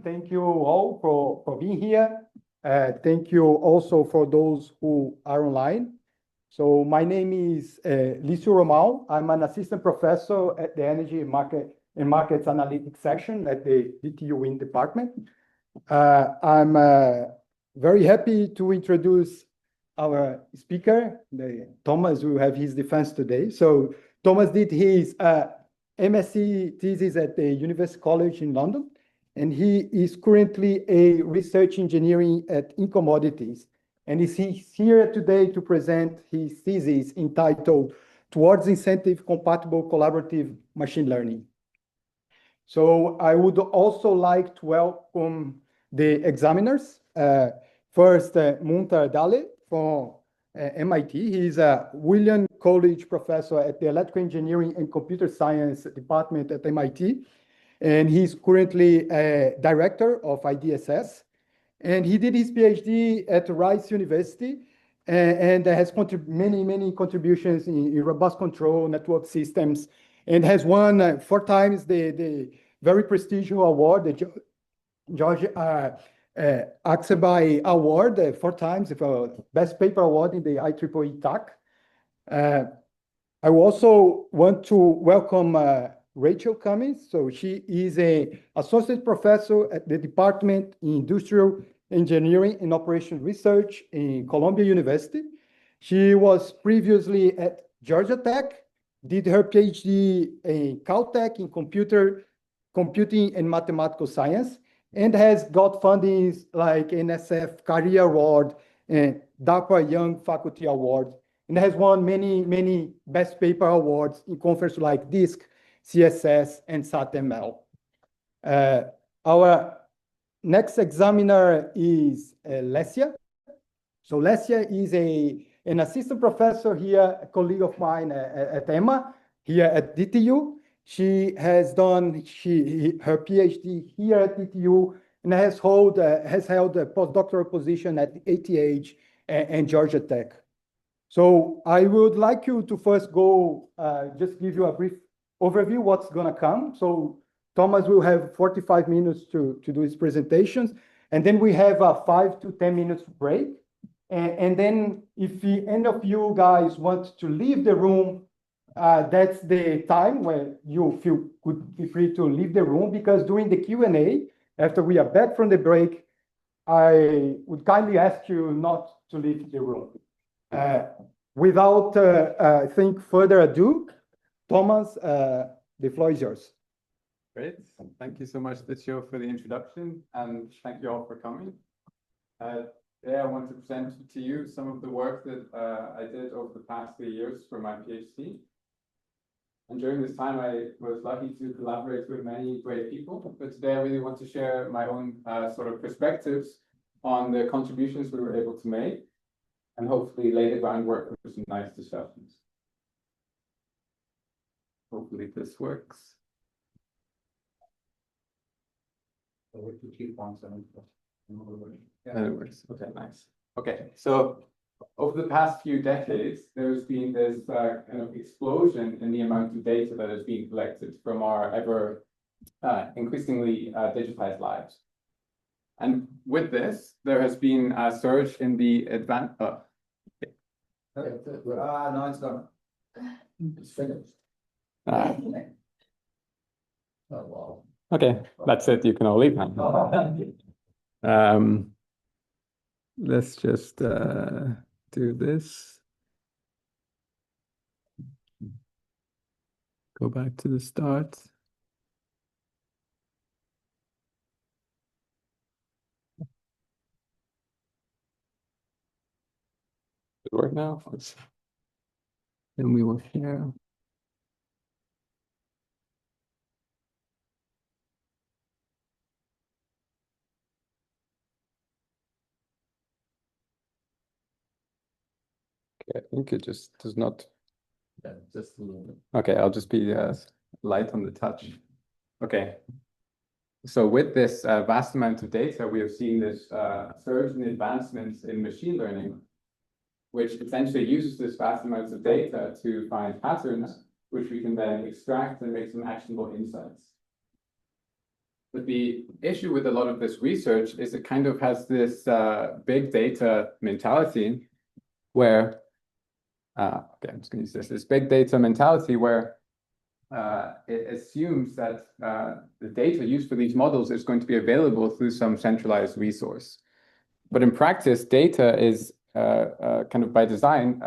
Thank you all for being here. Thank you also for those who are online. So my name is Lício Romão. I'm an assistant professor at the Energy and Markets Analytics section at the DTU Wind department. I'm very happy to introduce our speaker, Thomas, who will have his defense today. So Thomas did his MSc thesis at the University College in London, and he is currently a research engineering at In Commodities. And he's here today to present his thesis entitled Towards Incentive Compatible Collaborative Machine Learning. So I would also like to welcome the examiners. First, Muntar Dale from MIT. He's a William College professor at the Electrical Engineering and Computer Science department at MIT. And he's currently a director of IDSS. And he did his PhD at Rice University and has many contributions in robust control network systems, and has won 4 times the very prestigious award, the George Axelby Award, 4 times, the Best Paper Award in the IEEE TAC. I also want to welcome Rachel Cummins. So she is an associate professor at the Department in Industrial Engineering and Operation Research in Columbia University. She was previously at Georgia Tech, did her PhD in Caltech in computing and mathematical science, and has got fundings like NSF Career Award and DARPA Young Faculty Award, and has won many best paper awards in conferences like DISC, CSS, and SAT-ML. Our next examiner is Lesia. So Lesia is an assistant professor here, a colleague of mine at EMA, here at DTU. She has done her PhD here at DTU and has held a postdoctoral position at ATH and Georgia Tech. So I would like you to first go, just give you a brief overview what's going to come. So Thomas will have 45 minutes to do his presentations, and then we have a 5 to 10 minutes break. And then if any of you guys want to leave the room, that's the time where you could be free to leave the room, because during the Q&A, after we are back from the break, I would kindly ask you not to leave the room. Without, I think, further ado, Thomas, the floor is yours. Great. Thank you so much, Lício, for the introduction, and thank you all for coming. Today I want to present to you some of the work that I did over the past 3 years for my PhD. And during this time, I was lucky to collaborate with many great people, but today I really want to share my own sort of perspectives on the contributions we were able to make, and hopefully lay the groundwork for some nice discussions. Hopefully this works. Yeah, it works. Okay, nice. Okay, so over the past few decades, there's been this kind of explosion in the amount of data that is being collected from our ever increasingly digitized lives. And with this, there has been a surge in the advanced. No, it's gone. It's finished. Oh, wow. Okay, that's it. You can all leave now. Let's just do this. Go back to the start. Does it work now? Then we will share. I think it just does not. Yeah, just a little bit. Okay, I'll just be light on the touch. Okay. So with this vast amount of data, we have seen this surge in advancements in machine learning, which essentially uses this vast amounts of data to find patterns, which we can then extract and make some actionable insights. But the issue with a lot of this research is it kind of has this big data mentality where, okay, I'm just going to use this big data mentality where it assumes that the data used for these models is going to be available through some centralized resource. But in practice, data is kind of by design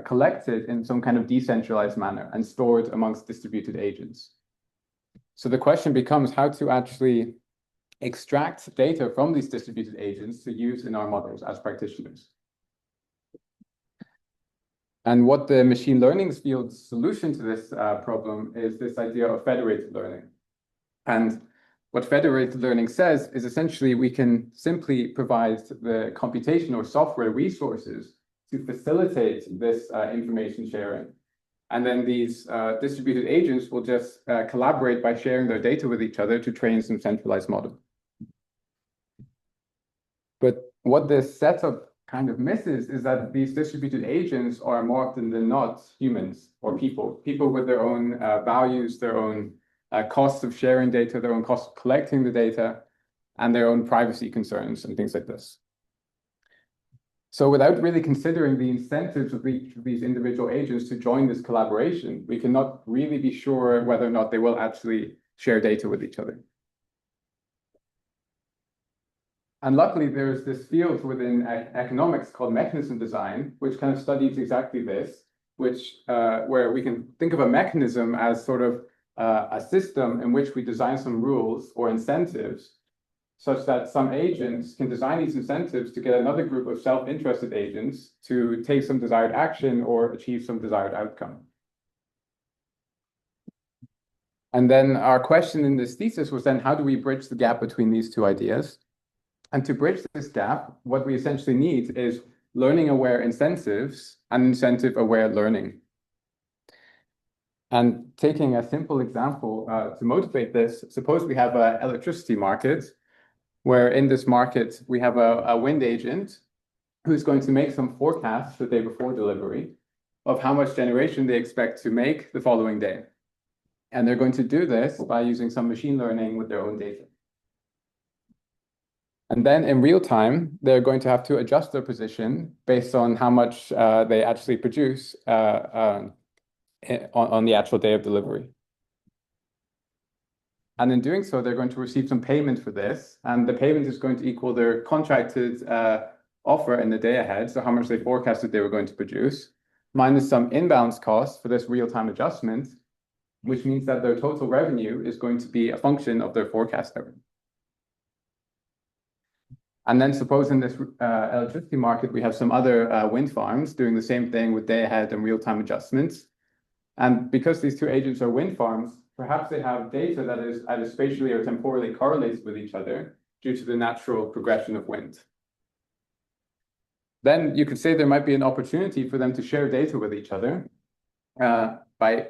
collected in some kind of decentralized manner and stored amongst distributed agents. So the question becomes how to actually extract data from these distributed agents to use in our models as practitioners. And what the machine learning field's solution to this problem is this idea of federated learning. And what federated learning says is essentially we can simply provide the computation or software resources to facilitate this information sharing. And then these distributed agents will just collaborate by sharing their data with each other to train some centralized model. But what this setup kind of misses is that these distributed agents are more often than not humans or people with their own values, their own costs of sharing data, their own costs of collecting the data, and their own privacy concerns and things like this. So without really considering the incentives of each of these individual agents to join this collaboration, we cannot really be sure whether or not they will actually share data with each other. And luckily, there's this field within economics called mechanism design, which kind of studies exactly this, which where we can think of a mechanism as sort of a system in which we design some rules or incentives such that some agents can design these incentives to get another group of self-interested agents to take some desired action or achieve some desired outcome. And then our question in this thesis was then, how do we bridge the gap between these two ideas? And to bridge this gap, what we essentially need is learning-aware incentives and incentive-aware learning. And taking a simple example to motivate this, suppose we have an electricity market, where in this market, we have a wind agent who's going to make some forecasts the day before delivery of how much generation they expect to make the following day. And they're going to do this by using some machine learning with their own data. And then in real time, they're going to have to adjust their position based on how much they actually produce on the actual day of delivery. And in doing so, they're going to receive some payment for this. And the payment is going to equal their contracted offer in the day ahead, so how much they forecasted they were going to produce, minus some inbounds costs for this real-time adjustment, which means that their total revenue is going to be a function of their forecast error. And then suppose in this electricity market, we have some other wind farms doing the same thing with day-ahead and real-time adjustments. And because these two agents are wind farms, perhaps they have data that is either spatially or temporally correlated with each other due to the natural progression of wind. Then you could say there might be an opportunity for them to share data with each other by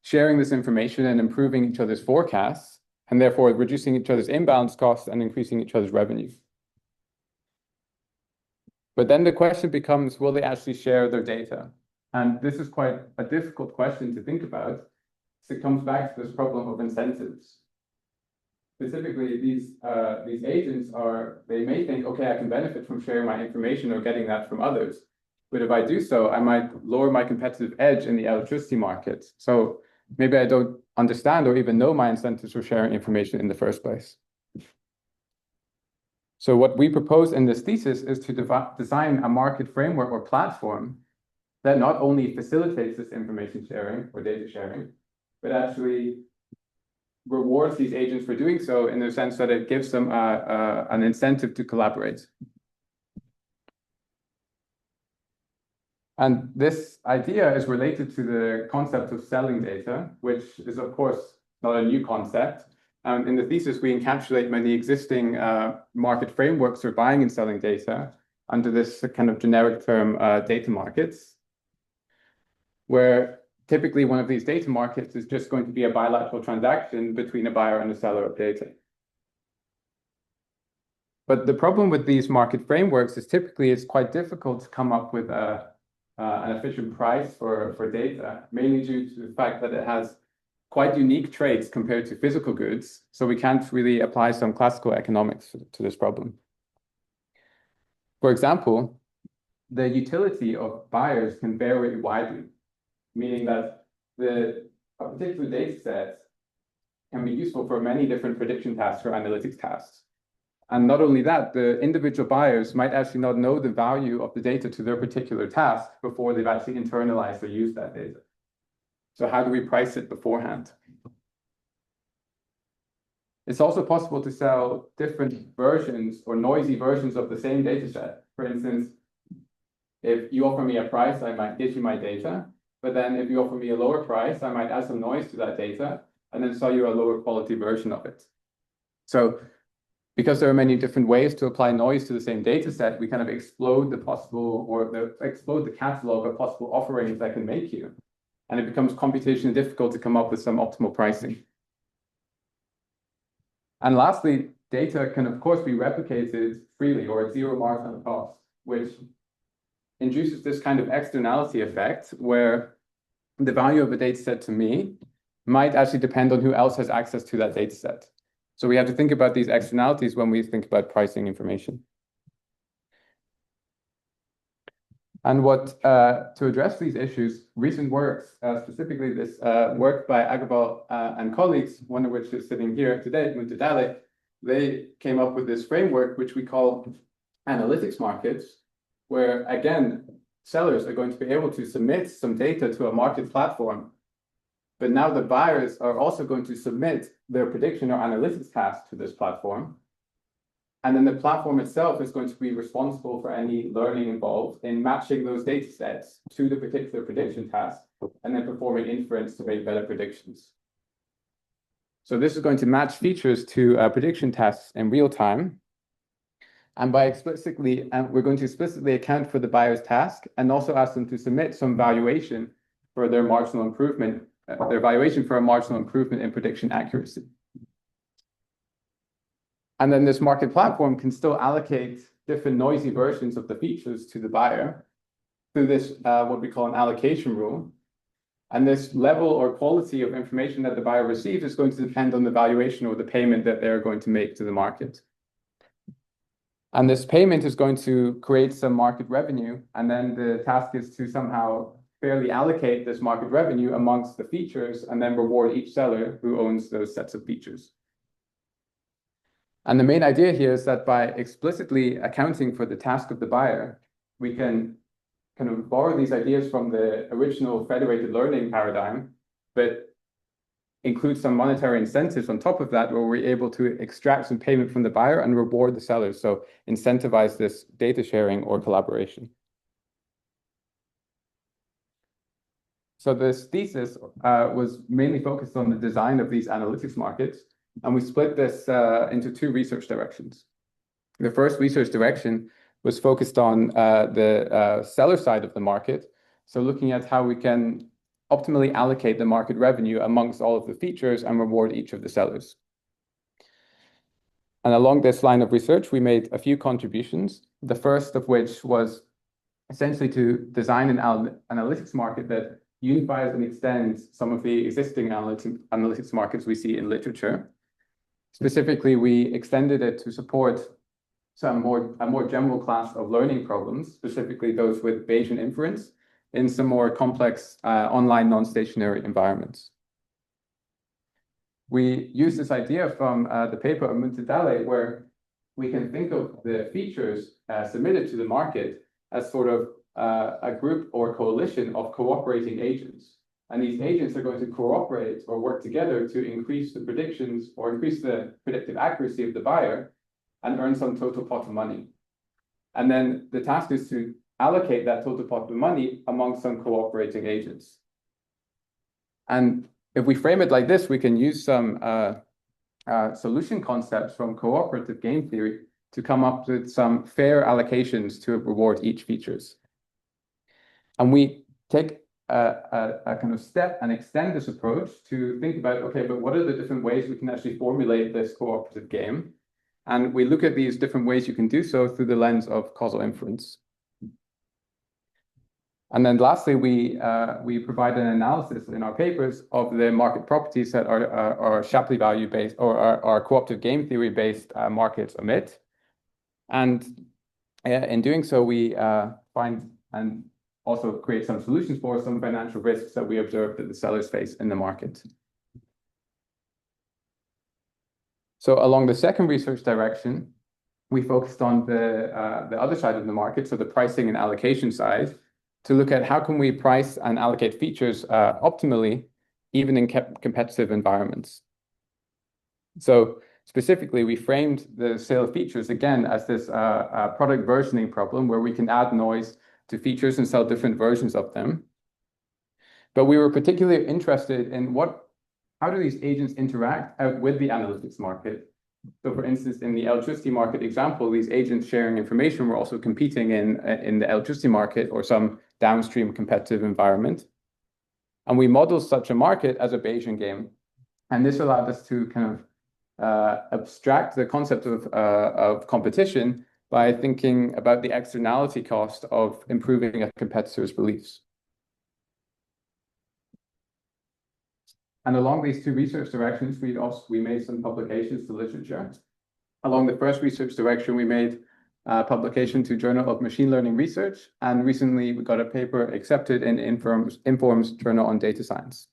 sharing this information and improving each other's forecasts, and therefore reducing each other's inbounds costs and increasing each other's revenue. But then the question becomes, will they actually share their data? And this is quite a difficult question to think about. So it comes back to this problem of incentives. Specifically, these agents they may think, okay, I can benefit from sharing my information or getting that from others. But if I do so, I might lower my competitive edge in the electricity market. So maybe I don't understand or even know my incentives for sharing information in the first place. So what we propose in this thesis is to design a market framework or platform that not only facilitates this information sharing or data sharing, but actually rewards these agents for doing so in the sense that it gives them an incentive to collaborate. And this idea is related to the concept of selling data, which is, of course, not a new concept. In the thesis, we encapsulate many existing market frameworks for buying and selling data under this kind of generic term, data markets, where typically one of these data markets is just going to be a bilateral transaction between a buyer and a seller of data. But the problem with these market frameworks is typically it's quite difficult to come up with an efficient price for data, mainly due to the fact that it has quite unique traits compared to physical goods, so we can't really apply some classical economics to this problem. For example, the utility of buyers can vary widely, meaning that a particular data set can be useful for many different prediction tasks or analytics tasks. And not only that, the individual buyers might actually not know the value of the data to their particular task before they've actually internalized or used that data. So how do we price it beforehand? It's also possible to sell different versions or noisy versions of the same data set. For instance, if you offer me a price, I might give you my data, but then if you offer me a lower price, I might add some noise to that data and then sell you a lower quality version of it. So because there are many different ways to apply noise to the same data set, we kind of explode explode the catalog of possible offerings that can make you. And it becomes computationally difficult to come up with some optimal pricing. And lastly, data can, of course, be replicated freely or at zero marginal cost, which induces this kind of externality effect where the value of a data set to me might actually depend on who else has access to that data set. So we have to think about these externalities when we think about pricing information. And to address these issues, recent works, specifically this work by Agrawal and colleagues, one of which is sitting here today, Muntadale, they came up with this framework, which we call analytics markets, where, again, sellers are going to be able to submit some data to a market platform. But now the buyers are also going to submit their prediction or analytics task to this platform. And then the platform itself is going to be responsible for any learning involved in matching those data sets to the particular prediction task and then performing inference to make better predictions. So this is going to match features to prediction tasks in real time. And we're going to explicitly account for the buyer's task and also ask them to submit some valuation for their marginal improvement, their valuation for a marginal improvement in prediction accuracy. And then this market platform can still allocate different noisy versions of the features to the buyer through this, what we call an allocation rule. And this level or quality of information that the buyer receives is going to depend on the valuation or the payment that they're going to make to the market. And this payment is going to create some market revenue. And then the task is to somehow fairly allocate this market revenue amongst the features and then reward each seller who owns those sets of features. And the main idea here is that by explicitly accounting for the task of the buyer, we can kind of borrow these ideas from the original federated learning paradigm, but include some monetary incentives on top of that, where we're able to extract some payment from the buyer and reward the sellers. So incentivize this data sharing or collaboration. So this thesis was mainly focused on the design of these analytics markets. And we split this into two research directions. The first research direction was focused on the seller side of the market. So looking at how we can optimally allocate the market revenue amongst all of the features and reward each of the sellers. And along this line of research, we made a few contributions. The first of which was essentially to design an analytics market that unifies and extends some of the existing analytics markets we see in literature. Specifically, we extended it to support a more general class of learning problems, specifically those with Bayesian inference, in some more complex online non-stationary environments. We use this idea from the paper of Muntadale, where we can think of the features submitted to the market as sort of a group or coalition of cooperating agents. And these agents are going to cooperate or work together to increase the predictions or increase the predictive accuracy of the buyer and earn some total pot of money. And then the task is to allocate that total pot of money among some cooperating agents. And if we frame it like this, we can use some solution concepts from cooperative game theory to come up with some fair allocations to reward each features. And we take a kind of step and extend this approach to think about, okay, but what are the different ways we can actually formulate this cooperative game? And we look at these different ways you can do so through the lens of causal inference. And then lastly, we provide an analysis in our papers of the market properties that our Shapley value based or our cooperative game theory based markets emit. And in doing so, we find and also create some solutions for some financial risks that we observe that the sellers face in the market. So along the second research direction, we focused on the other side of the market, so the pricing and allocation side, to look at how can we price and allocate features optimally, even in competitive environments. So specifically, we framed the sale of features again as this product versioning problem where we can add noise to features and sell different versions of them. But we were particularly interested in how do these agents interact with the analytics market? So for instance, in the electricity market example, these agents sharing information were also competing in the electricity market or some downstream competitive environment. And we modeled such a market as a Bayesian game. And this allowed us to kind of abstract the concept of competition by thinking about the externality cost of improving a competitor's beliefs. And along these two research directions, we made some publications to literature. Along the first research direction, we made a publication to Journal of Machine Learning Research, and recently we got a paper accepted in Inform's Journal on Data Science.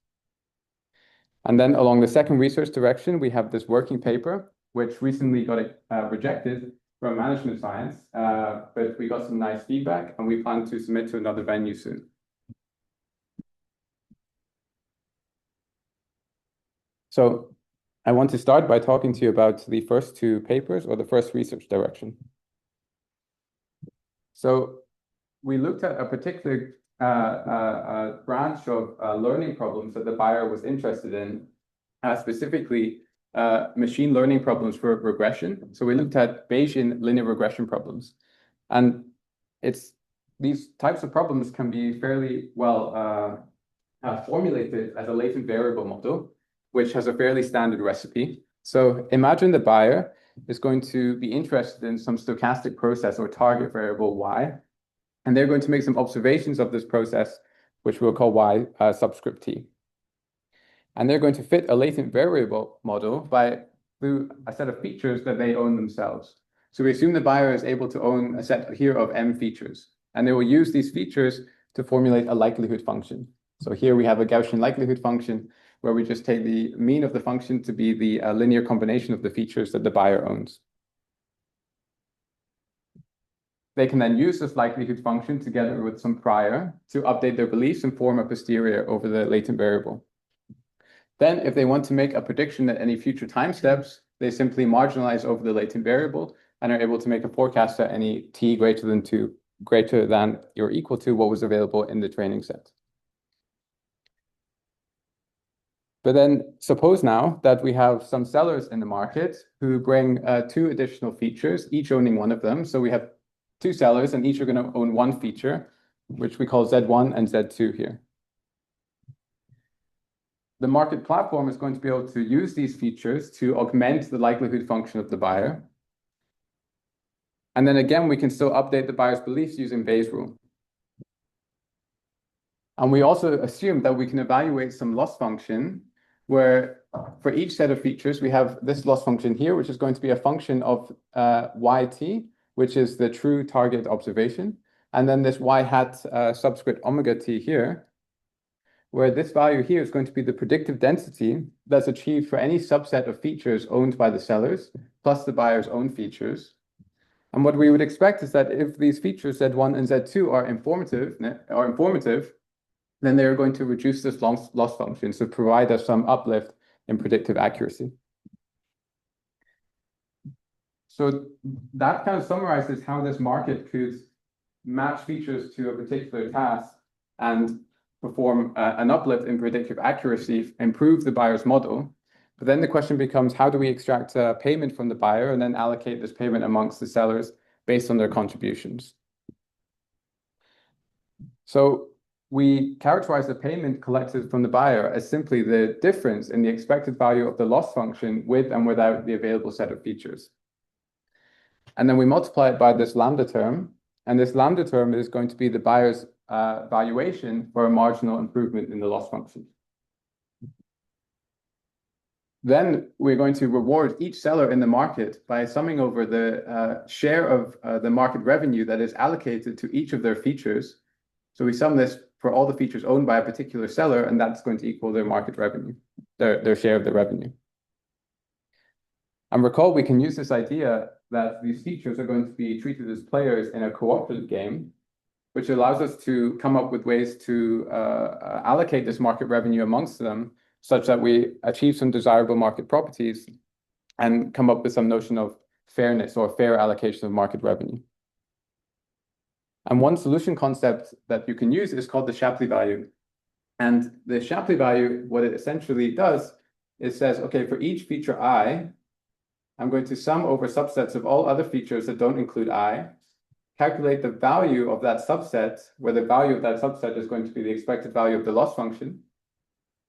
And then along the second research direction, we have this working paper, which recently got rejected from management science, but we got some nice feedback, and we plan to submit to another venue soon. So I want to start by talking to you about the first two papers or the first research direction. So we looked at a particular branch of learning problems that the buyer was interested in, specifically machine learning problems for regression. So we looked at Bayesian linear regression problems. And these types of problems can be fairly well formulated as a latent variable model, which has a fairly standard recipe. So imagine the buyer is going to be interested in some stochastic process or target variable y, and they're going to make some observations of this process, which we'll call y subscript t. And they're going to fit a latent variable model through a set of features that they own themselves. So we assume the buyer is able to own a set here of m features, and they will use these features to formulate a likelihood function. So here we have a Gaussian likelihood function, where we just take the mean of the function to be the linear combination of the features that the buyer owns. They can then use this likelihood function together with some prior to update their beliefs and form a posterior over the latent variable. Then, if they want to make a prediction at any future time steps, they simply marginalize over the latent variable and are able to make a forecast at any t greater than or equal to what was available in the training set. But then suppose now that we have some sellers in the market who bring two additional features, each owning one of them. So we have two sellers and each are going to own one feature, which we call Z1 and Z2 here. The market platform is going to be able to use these features to augment the likelihood function of the buyer. And then again, we can still update the buyer's beliefs using Bayes' rule. And we also assume that we can evaluate some loss function where for each set of features, we have this loss function here, which is going to be a function of yt, which is the true target observation. And then this y hat subscript omega t here, where this value here is going to be the predictive density that's achieved for any subset of features owned by the sellers, plus the buyer's own features. And what we would expect is that if these features Z1 and Z2 are informative, then they're going to reduce this loss function to provide us some uplift in predictive accuracy. So that kind of summarizes how this market could match features to a particular task and perform an uplift in predictive accuracy, improve the buyer's model. But then the question becomes, how do we extract payment from the buyer and then allocate this payment amongst the sellers based on their contributions? So we characterize the payment collected from the buyer as simply the difference in the expected value of the loss function with and without the available set of features. And then we multiply it by this lambda term, and this lambda term is going to be the buyer's valuation for a marginal improvement in the loss function. Then we're going to reward each seller in the market by summing over the share of the market revenue that is allocated to each of their features. So we sum this for all the features owned by a particular seller, and that's going to equal their market revenue, their share of the revenue. And recall, we can use this idea that these features are going to be treated as players in a cooperative game, which allows us to come up with ways to allocate this market revenue amongst them, such that we achieve some desirable market properties and come up with some notion of fairness or fair allocation of market revenue. And one solution concept that you can use is called the Shapley value. And the Shapley value, what it essentially does is says, okay, for each feature I, I'm going to sum over subsets of all other features that don't include I, calculate the value of that subset, where the value of that subset is going to be the expected value of the loss function,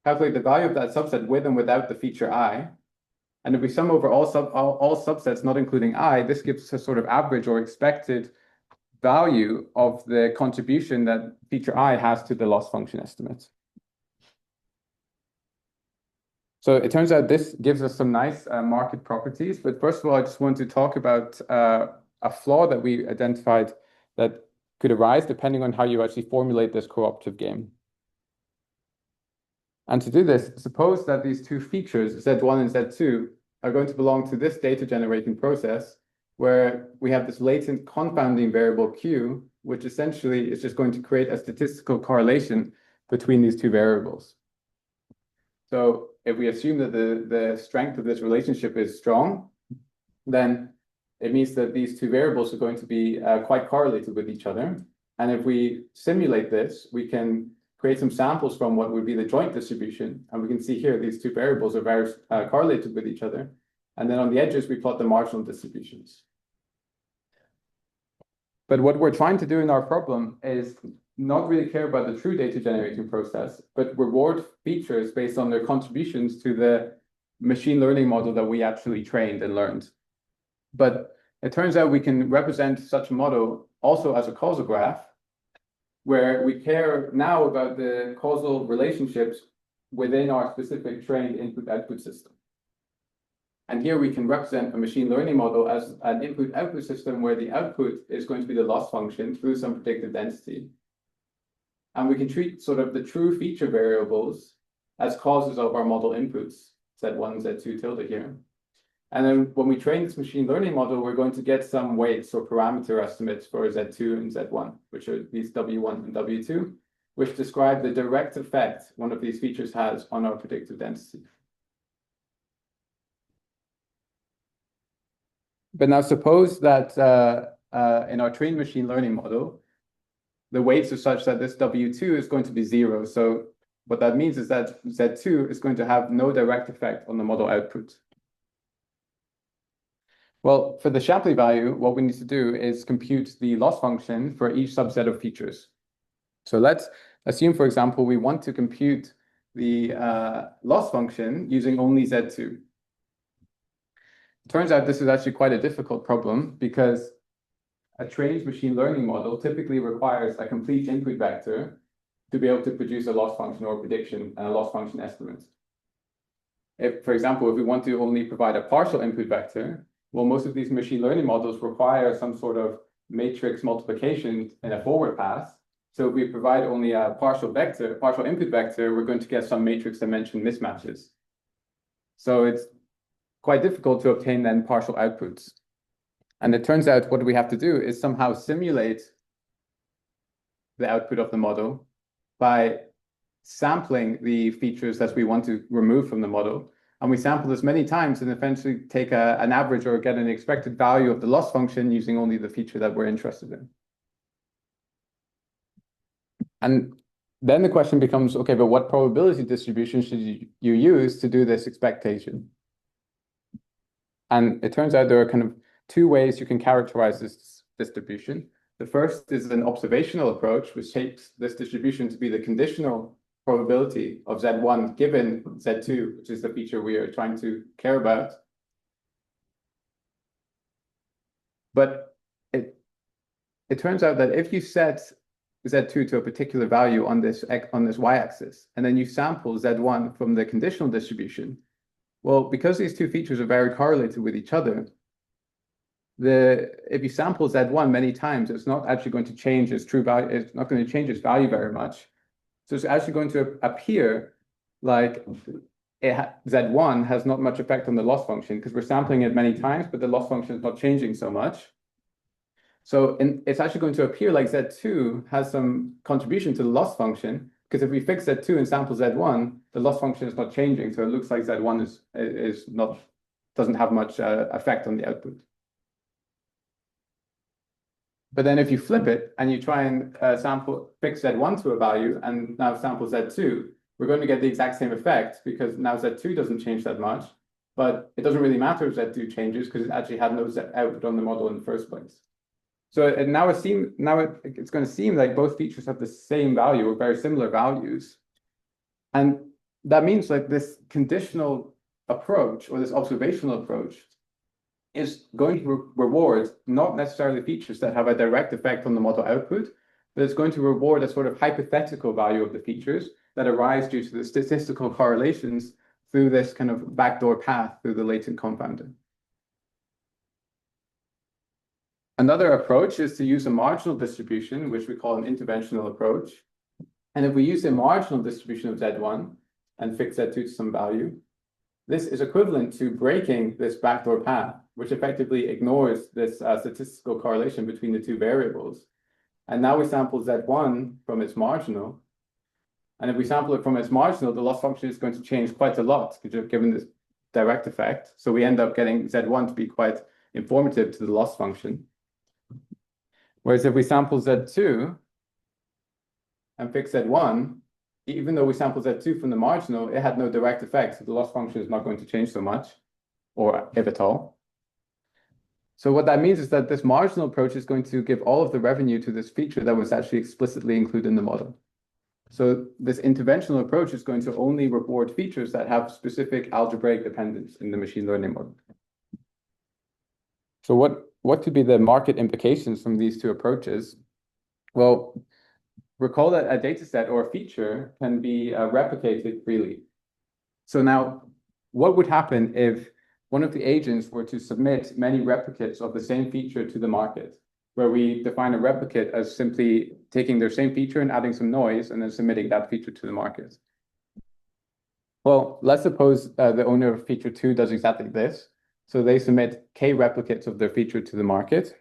calculate the value of that subset with and without the feature I. And if we sum over all subsets, not including I, this gives a sort of average or expected value of the contribution that feature I has to the loss function estimate. So it turns out this gives us some nice market properties. But first of all, I just want to talk about a flaw that we identified that could arise depending on how you actually formulate this cooperative game. And to do this, suppose that these two features, Z1 and Z2, are going to belong to this data generating process where we have this latent confounding variable Q, which essentially is just going to create a statistical correlation between these two variables. So if we assume that the strength of this relationship is strong, then it means that these two variables are going to be quite correlated with each other. And if we simulate this, we can create some samples from what would be the joint distribution. And we can see here, these two variables are very correlated with each other. And then on the edges, we plot the marginal distributions. But what we're trying to do in our problem is not really care about the true data generating process, but reward features based on their contributions to the machine learning model that we actually trained and learned. But it turns out we can represent such a model also as a causal graph, where we care now about the causal relationships within our specific trained input-output system. And here we can represent a machine learning model as an input-output system where the output is going to be the loss function through some predictive density. And we can treat sort of the true feature variables as causes of our model inputs, Z1, Z2 tilde here. And then when we train this machine learning model, we're going to get some weights or parameter estimates for Z2 and Z1, which are these W1 and W2, which describe the direct effect one of these features has on our predictive density. But now suppose that in our trained machine learning model, the weights are such that this W2 is going to be 0. So what that means is that Z2 is going to have no direct effect on the model output. Well, for the Shapley value, what we need to do is compute the loss function for each subset of features. So let's assume, for example, we want to compute the loss function using only Z2. It turns out this is actually quite a difficult problem because a trained machine learning model typically requires a complete input vector to be able to produce a loss function or prediction and a loss function estimate. If, for example, if we want to only provide a partial input vector, well, most of these machine learning models require some sort of matrix multiplication in a forward pass. So if we provide only a partial input vector, we're going to get some matrix dimension mismatches. So it's quite difficult to obtain then partial outputs. And it turns out what we have to do is somehow simulate the output of the model by sampling the features that we want to remove from the model. And we sample this many times and eventually take an average or get an expected value of the loss function using only the feature that we're interested in. And then the question becomes, okay, but what probability distribution should you use to do this expectation? And it turns out there are kind of two ways you can characterize this distribution. The first is an observational approach, which takes this distribution to be the conditional probability of Z1 given Z2, which is the feature we are trying to care about. But it turns out that if you set Z2 to a particular value on this y-axis, and then you sample Z1 from the conditional distribution. Well, because these two features are very correlated with each other, if you sample Z1 many times, it's not actually going to change its true value. It's not going to change its value very much. So it's actually going to appear like Z1 has not much effect on the loss function because we're sampling it many times, but the loss function is not changing so much. So it's actually going to appear like Z2 has some contribution to the loss function, because if we fix Z2 and sample Z1, the loss function is not changing. So it looks like Z1 doesn't have much effect on the output. But then if you flip it and you try and fix Z1 to a value and now sample Z2, we're going to get the exact same effect because now Z2 doesn't change that much, but it doesn't really matter if Z2 changes because it actually had no Z output on the model in the first place. So now it's going to seem like both features have the same value or very similar values. And that means like this conditional approach or this observational approach is going to reward not necessarily features that have a direct effect on the model output, but it's going to reward a sort of hypothetical value of the features that arise due to the statistical correlations through this kind of backdoor path through the latent confounder. Another approach is to use a marginal distribution, which we call an interventional approach. And if we use a marginal distribution of Z1 and fix Z2 to some value, this is equivalent to breaking this backdoor path, which effectively ignores this statistical correlation between the two variables. And now we sample Z1 from its marginal. And if we sample it from its marginal, the loss function is going to change quite a lot, given this direct effect. So we end up getting Z1 to be quite informative to the loss function. Whereas if we sample Z2 and fix Z1, even though we sample Z2 from the marginal, it had no direct effect. So the loss function is not going to change so much, or if at all. So what that means is that this marginal approach is going to give all of the revenue to this feature that was actually explicitly included in the model. So this interventional approach is going to only reward features that have specific algebraic dependence in the machine learning model. So what could be the market implications from these two approaches? Well, recall that a data set or a feature can be replicated freely. So now, what would happen if one of the agents were to submit many replicates of the same feature to the market, where we define a replicate as simply taking their same feature and adding some noise and then submitting that feature to the market? Well, let's suppose the owner of feature 2 does exactly this. So they submit k replicates of their feature to the market.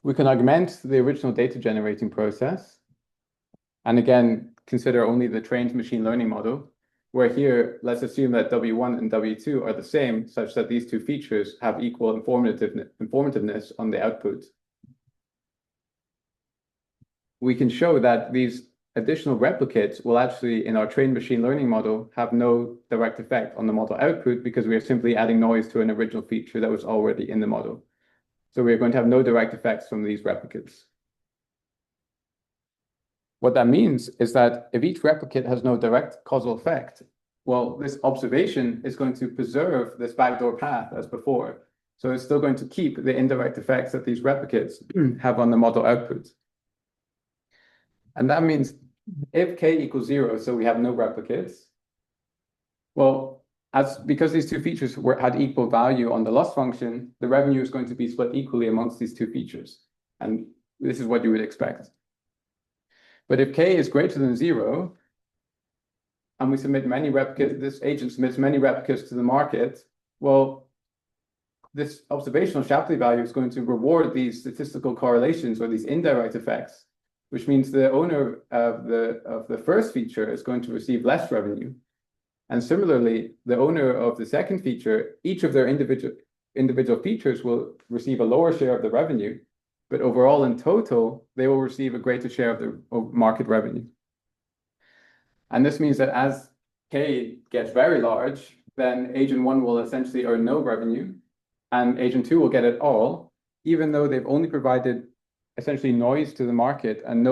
We can augment the original data generating process. And again, consider only the trained machine learning model, where here, let's assume that W1 and W2 are the same, such that these two features have equal informativeness on the output. We can show that these additional replicates will actually, in our trained machine learning model, have no direct effect on the model output because we are simply adding noise to an original feature that was already in the model. So we are going to have no direct effects from these replicates. What that means is that if each replicate has no direct causal effect, well, this observation is going to preserve this backdoor path as before. So it's still going to keep the indirect effects that these replicates have on the model output. And that means if k equals 0, so we have no replicates, well, because these two features had equal value on the loss function, the revenue is going to be split equally amongst these two features. And this is what you would expect. But if k is greater than 0, and we submit many replicates, this agent submits many replicates to the market, well, this observational Shapley value is going to reward these statistical correlations or these indirect effects, which means the owner of the first feature is going to receive less revenue. And similarly, the owner of the second feature, each of their individual features will receive a lower share of the revenue, but overall in total, they will receive a greater share of the market revenue. And this means that as k gets very large, then agent 1 will essentially earn no revenue, and agent 2 will get it all, even though they've only provided essentially noise to the market and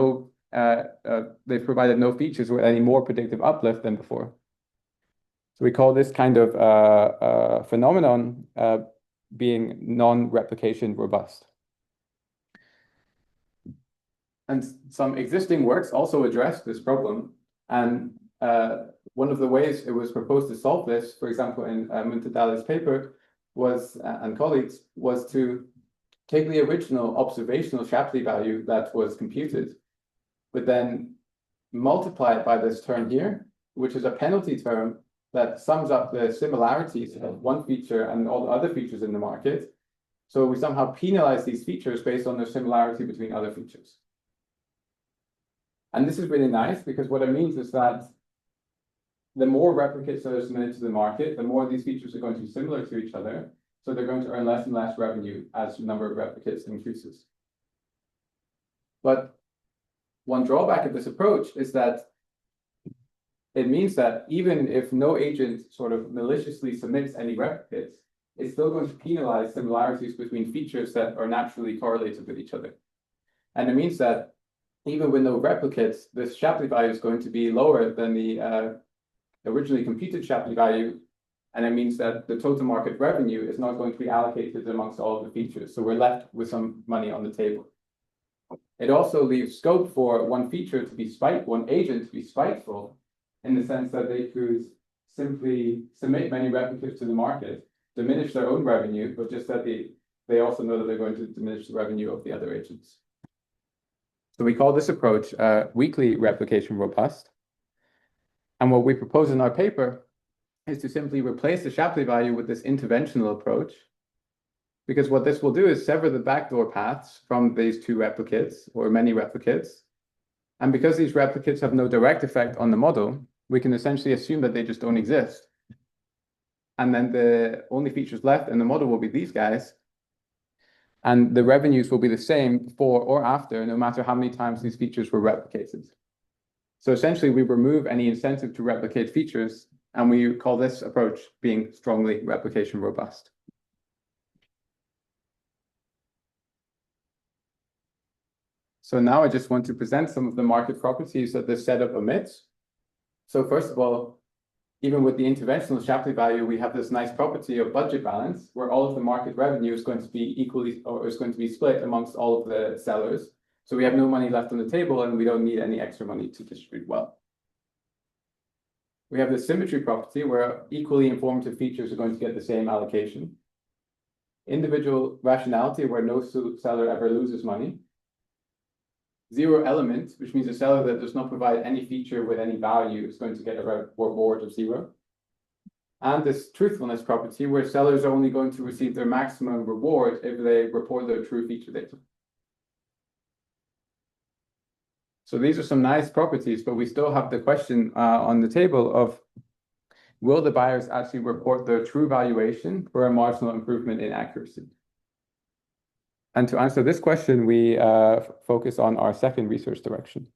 they've provided no features with any more predictive uplift than before. So we call this kind of phenomenon being non-replication robust. And some existing works also address this problem. And one of the ways it was proposed to solve this, for example, in Muntadali's paper, was and colleagues, was to take the original observational Shapley value that was computed, but then multiply it by this term here, which is a penalty term that sums up the similarities of one feature and all the other features in the market. So we somehow penalize these features based on their similarity between other features. And this is really nice because what it means is that the more replicates that are submitted to the market, the more these features are going to be similar to each other. So they're going to earn less and less revenue as the number of replicates increases. But one drawback of this approach is that it means that even if no agent sort of maliciously submits any replicates, it's still going to penalize similarities between features that are naturally correlated with each other. And it means that even with no replicates, this Shapley value is going to be lower than the originally computed Shapley value. And it means that the total market revenue is not going to be allocated amongst all of the features. So we're left with some money on the table. It also leaves scope for one feature to be one agent to be spiteful, in the sense that they could simply submit many replicates to the market, diminish their own revenue, but just that they also know that they're going to diminish the revenue of the other agents. So we call this approach weakly replication robust. And what we propose in our paper is to simply replace the Shapley value with this interventional approach, because what this will do is sever the backdoor paths from these two replicates or many replicates. And because these replicates have no direct effect on the model, we can essentially assume that they just don't exist. And then the only features left in the model will be these guys. And the revenues will be the same before or after, no matter how many times these features were replicated. So essentially, we remove any incentive to replicate features, and we call this approach being strongly replication robust. So now I just want to present some of the market properties that this setup omits. So first of all, even with the interventional Shapley value, we have this nice property of budget balance, where all of the market revenue is going to be equally, or is going to be split amongst all of the sellers. So we have no money left on the table, and we don't need any extra money to distribute well. We have the symmetry property, where equally informative features are going to get the same allocation. Individual rationality, where no seller ever loses money. Zero element, which means a seller that does not provide any feature with any value is going to get a reward of 0. And this truthfulness property, where sellers are only going to receive their maximum reward if they report their true feature data. So these are some nice properties, but we still have the question on the table of, will the buyers actually report their true valuation for a marginal improvement in accuracy? And to answer this question, we focus on our second research direction.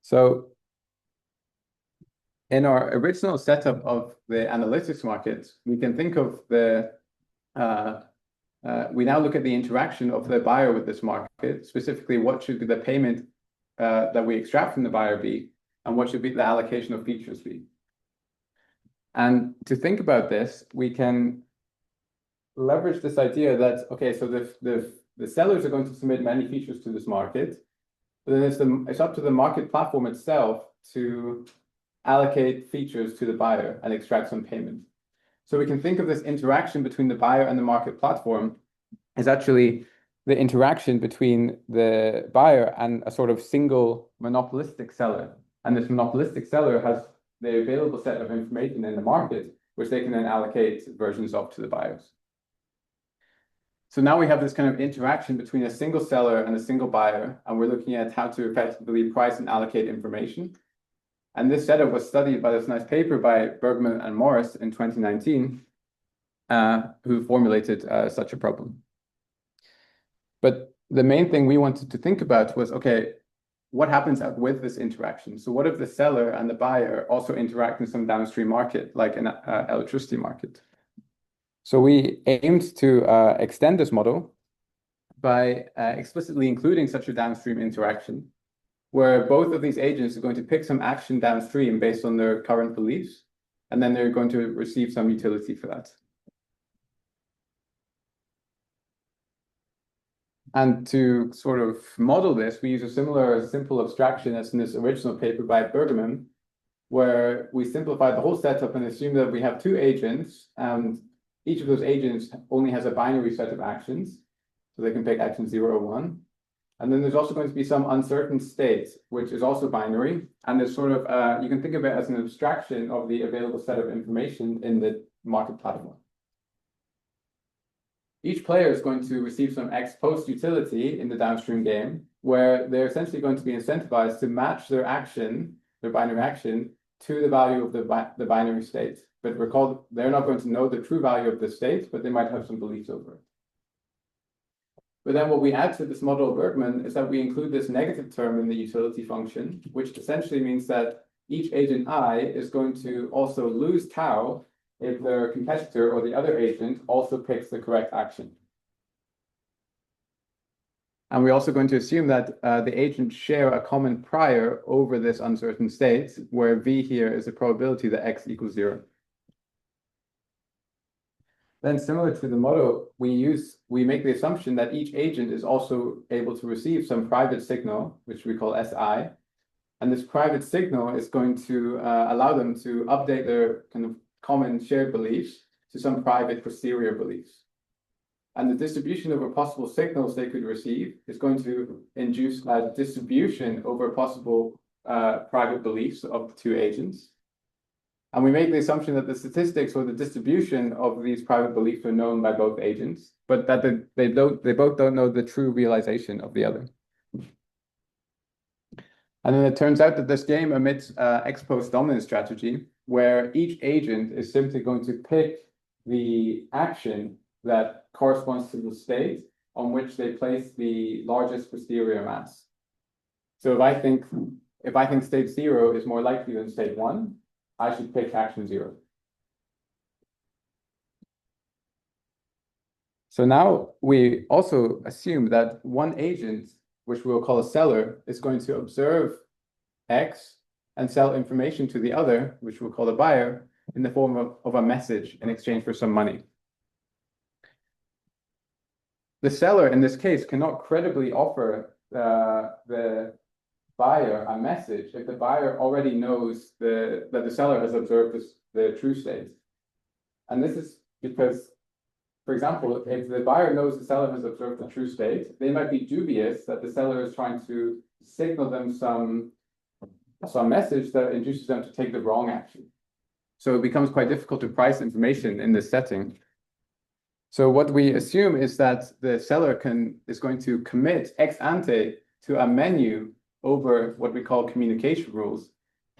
So in our original setup of the analytics market, we can think of we now look at the interaction of the buyer with this market, specifically what should be the payment that we extract from the buyer be, and what should be the allocation of features be. And to think about this, we can leverage this idea that, okay, so the sellers are going to submit many features to this market, but then it's up to the market platform itself to allocate features to the buyer and extract some payment. So we can think of this interaction between the buyer and the market platform as actually the interaction between the buyer and a sort of single monopolistic seller. And this monopolistic seller has the available set of information in the market, which they can then allocate versions of to the buyers. So now we have this kind of interaction between a single seller and a single buyer, and we're looking at how to effectively price and allocate information. And this setup was studied by this nice paper by Bergman and Morris in 2019, who formulated such a problem. But the main thing we wanted to think about was, okay, what happens with this interaction? So what if the seller and the buyer also interact in some downstream market, like an electricity market? So we aimed to extend this model by explicitly including such a downstream interaction, where both of these agents are going to pick some action downstream based on their current beliefs, and then they're going to receive some utility for that. And to sort of model this, we use a similar simple abstraction as in this original paper by Bergman, where we simplify the whole setup and assume that we have two agents, and each of those agents only has a binary set of actions. So they can pick action 0 or 1. And then there's also going to be some uncertain state, which is also binary. And there's sort of, you can think of it as an abstraction of the available set of information in the market platform. Each player is going to receive some ex post utility in the downstream game, where they're essentially going to be incentivized to match their action, their binary action, to the value of the binary state. But recall, they're not going to know the true value of the state, but they might have some beliefs over it. But then what we add to this model of Bergman is that we include this negative term in the utility function, which essentially means that each agent I is going to also lose tau if their competitor or the other agent also picks the correct action. And we're also going to assume that the agents share a common prior over this uncertain state, where V here is the probability that X equals 0. Then similar to the model, we make the assumption that each agent is also able to receive some private signal, which we call SI. And this private signal is going to allow them to update their kind of common shared beliefs to some private posterior beliefs. And the distribution over possible signals they could receive is going to induce a distribution over possible private beliefs of the two agents. And we make the assumption that the statistics or the distribution of these private beliefs are known by both agents, but that they both don't know the true realization of the other. And then it turns out that this game omits ex post dominance strategy, where each agent is simply going to pick the action that corresponds to the state on which they place the largest posterior mass. So if I think state 0 is more likely than state 1, I should pick action 0. So now we also assume that one agent, which we'll call a seller, is going to observe X and sell information to the other, which we'll call a buyer, in the form of a message in exchange for some money. The seller, in this case, cannot credibly offer the buyer a message if the buyer already knows that the seller has observed the true state. And this is because, for example, if the buyer knows the seller has observed the true state, they might be dubious that the seller is trying to signal them some message that induces them to take the wrong action. So it becomes quite difficult to price information in this setting. So what we assume is that the seller is going to commit ex ante to a menu over what we call communication rules,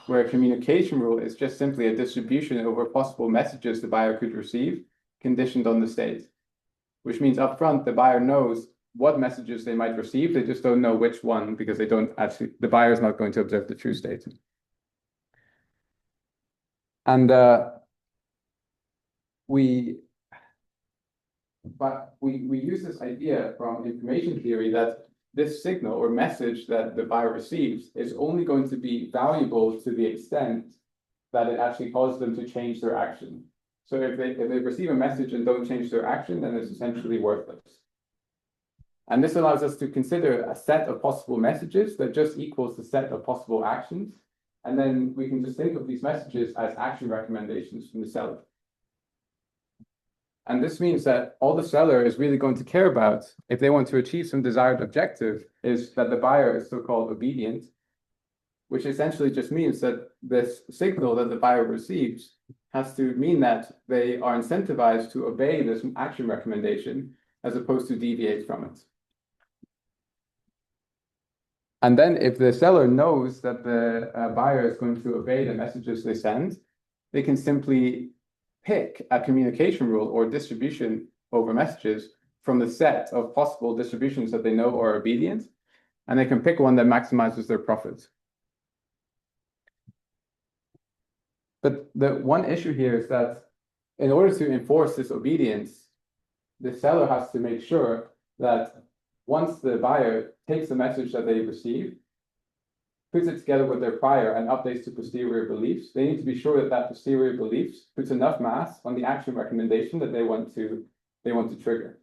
where a communication rule is just simply a distribution over possible messages the buyer could receive, conditioned on the state, which means upfront the buyer knows what messages they might receive, they just don't know which one because the buyer is not going to observe the true state. And we use this idea from information theory that this signal or message that the buyer receives is only going to be valuable to the extent that it actually causes them to change their action. So if they receive a message and don't change their action, then it's essentially worthless. And this allows us to consider a set of possible messages that just equals the set of possible actions. And then we can just think of these messages as action recommendations from the seller. And this means that all the seller is really going to care about, if they want to achieve some desired objective, is that the buyer is so-called obedient, which essentially just means that this signal that the buyer receives has to mean that they are incentivized to obey this action recommendation as opposed to deviate from it. And then if the seller knows that the buyer is going to obey the messages they send, they can simply pick a communication rule or distribution over messages from the set of possible distributions that they know are obedient, and they can pick one that maximizes their profits. But the one issue here is that in order to enforce this obedience, the seller has to make sure that once the buyer takes the message that they receive, puts it together with their prior and updates to posterior beliefs, they need to be sure that that posterior beliefs puts enough mass on the action recommendation that they want to trigger.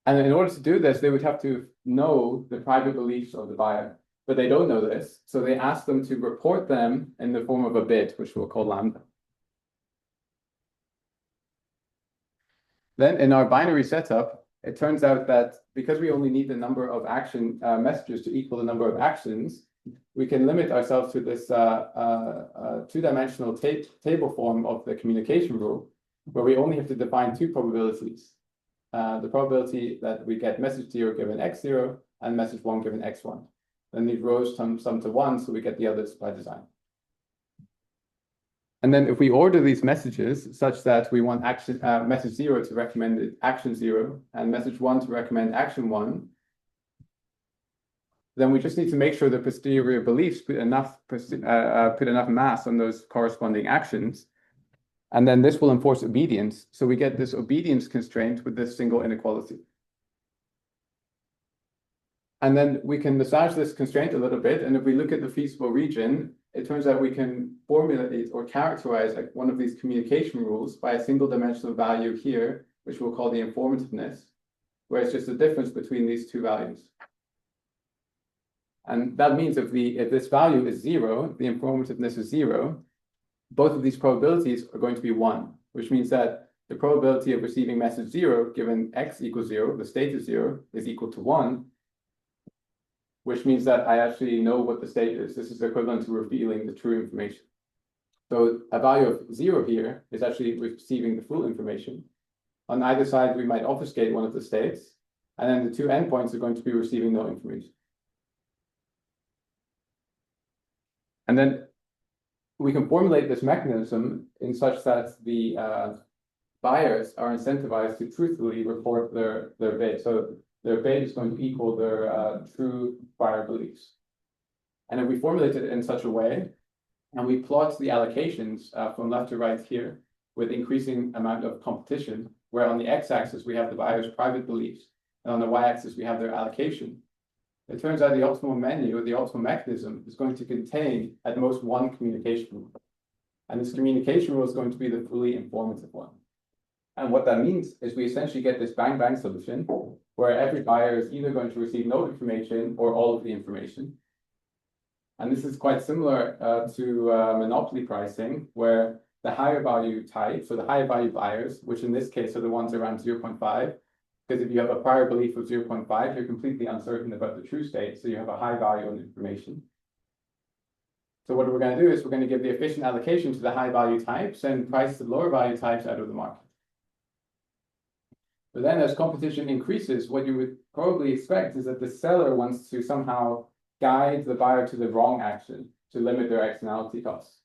And in order to do this, they would have to know the private beliefs of the buyer, but they don't know this. So they ask them to report them in the form of a bit, which we'll call lambda. Then in our binary setup, it turns out that because we only need the number of action messages to equal the number of actions, we can limit ourselves to this two-dimensional table form of the communication rule, where we only have to define two probabilities. The probability that we get message 0 given x0 and message 1 given x1. Then these rows sum to 1, so we get the others by design. And then if we order these messages such that we want message 0 to recommend action 0 and message 1 to recommend action 1, then we just need to make sure the posterior beliefs put enough mass on those corresponding actions. And then this will enforce obedience. So we get this obedience constraint with this single inequality. And then we can massage this constraint a little bit. And if we look at the feasible region, it turns out we can formulate or characterize like one of these communication rules by a single dimensional value here, which we'll call the informativeness, where it's just the difference between these two values. And that means if this value is 0, the informativeness is 0, both of these probabilities are going to be 1, which means that the probability of receiving message 0 given x equals 0, the state is 0, is equal to 1, which means that I actually know what the state is. This is equivalent to revealing the true information. So a value of 0 here is actually receiving the full information. On either side, we might obfuscate one of the states, and then the two endpoints are going to be receiving no information. And then we can formulate this mechanism in such that the buyers are incentivized to truthfully report their bid. So their bid is going to equal their true buyer beliefs. And if we formulate it in such a way, and we plot the allocations from left to right here with increasing amount of competition, where on the x-axis we have the buyer's private beliefs, and on the y-axis we have their allocation, it turns out the optimal menu, or the optimal mechanism, is going to contain at most one communication rule. And this communication rule is going to be the fully informative one. And what that means is we essentially get this bang-bang solution where every buyer is either going to receive no information or all of the information. And this is quite similar to monopoly pricing, where the higher value type, so the higher value buyers, which in this case are the ones around 0.5, because if you have a prior belief of 0.5, you're completely uncertain about the true state, so you have a high value on information. So what we're going to do is we're going to give the efficient allocation to the high value types and price the lower value types out of the market. But then as competition increases, what you would probably expect is that the seller wants to somehow guide the buyer to the wrong action to limit their externality costs.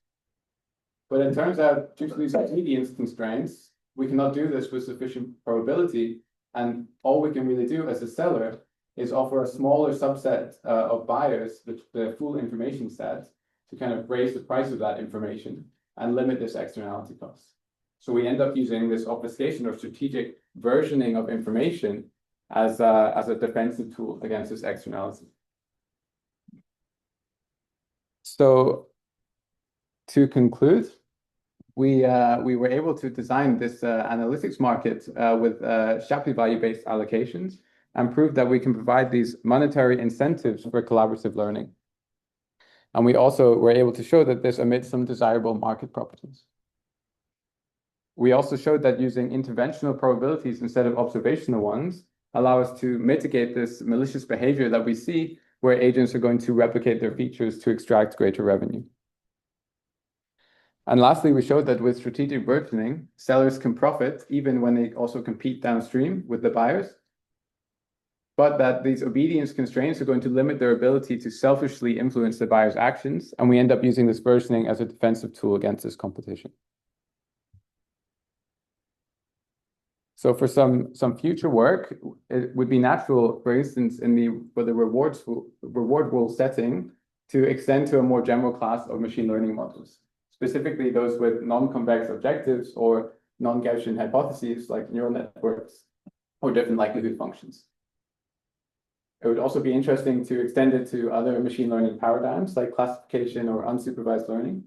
But it turns out, due to these obedience constraints, we cannot do this with sufficient probability. And all we can really do as a seller is offer a smaller subset of buyers the full information set to kind of raise the price of that information and limit this externality cost. So we end up using this obfuscation or strategic versioning of information as a defensive tool against this externality. So to conclude, we were able to design this analytics market with Shapley value-based allocations and prove that we can provide these monetary incentives for collaborative learning. And we also were able to show that this emits some desirable market properties. We also showed that using interventional probabilities instead of observational ones allow us to mitigate this malicious behavior that we see where agents are going to replicate their features to extract greater revenue. And lastly, we showed that with strategic versioning, sellers can profit even when they also compete downstream with the buyers, but that these obedience constraints are going to limit their ability to selfishly influence the buyer's actions, and we end up using this versioning as a defensive tool against this competition. So for some future work, it would be natural, for instance, for the reward rule setting, to extend to a more general class of machine learning models, specifically those with non-convex objectives or non-Gaussian hypotheses like neural networks or different likelihood functions. It would also be interesting to extend it to other machine learning paradigms like classification or unsupervised learning.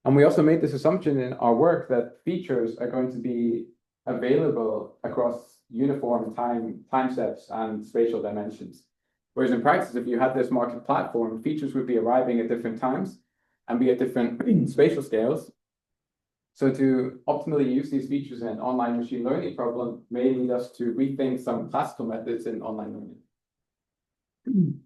And we also made this assumption in our work that features are going to be available across uniform time steps and spatial dimensions. Whereas in practice, if you had this market platform, features would be arriving at different times and be at different spatial scales. So to optimally use these features in an online machine learning problem may lead us to rethink some classical methods in online learning.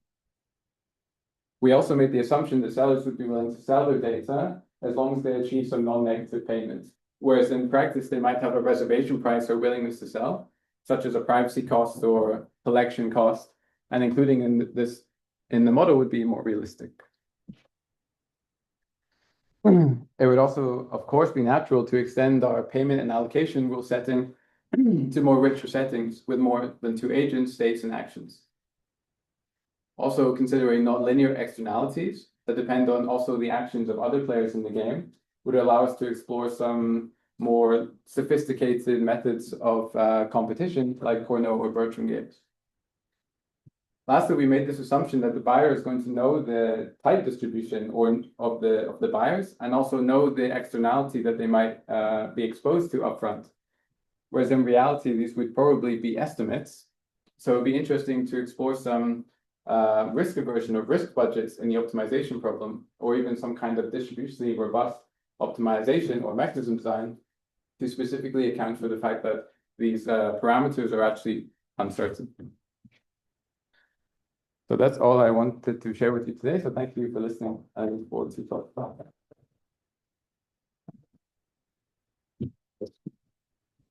We also made the assumption that sellers would be willing to sell their data as long as they achieve some non-negative payment. Whereas in practice, they might have a reservation price or willingness to sell, such as a privacy cost or collection cost, and including in the model would be more realistic. It would also, of course, be natural to extend our payment and allocation rule setting to more richer settings with more than two agents, states, and actions. Also considering non-linear externalities that depend on also the actions of other players in the game would allow us to explore some more sophisticated methods of competition like Corno or Bertrand games. Lastly, we made this assumption that the buyer is going to know the type distribution of the buyers and also know the externality that they might be exposed to upfront. Whereas in reality, these would probably be estimates. So it'd be interesting to explore some risk aversion or risk budgets in the optimization problem, or even some kind of distributionally robust optimization or mechanism design to specifically account for the fact that these parameters are actually uncertain. So that's all I wanted to share with you today. So thank you for listening. I look forward to talk about that.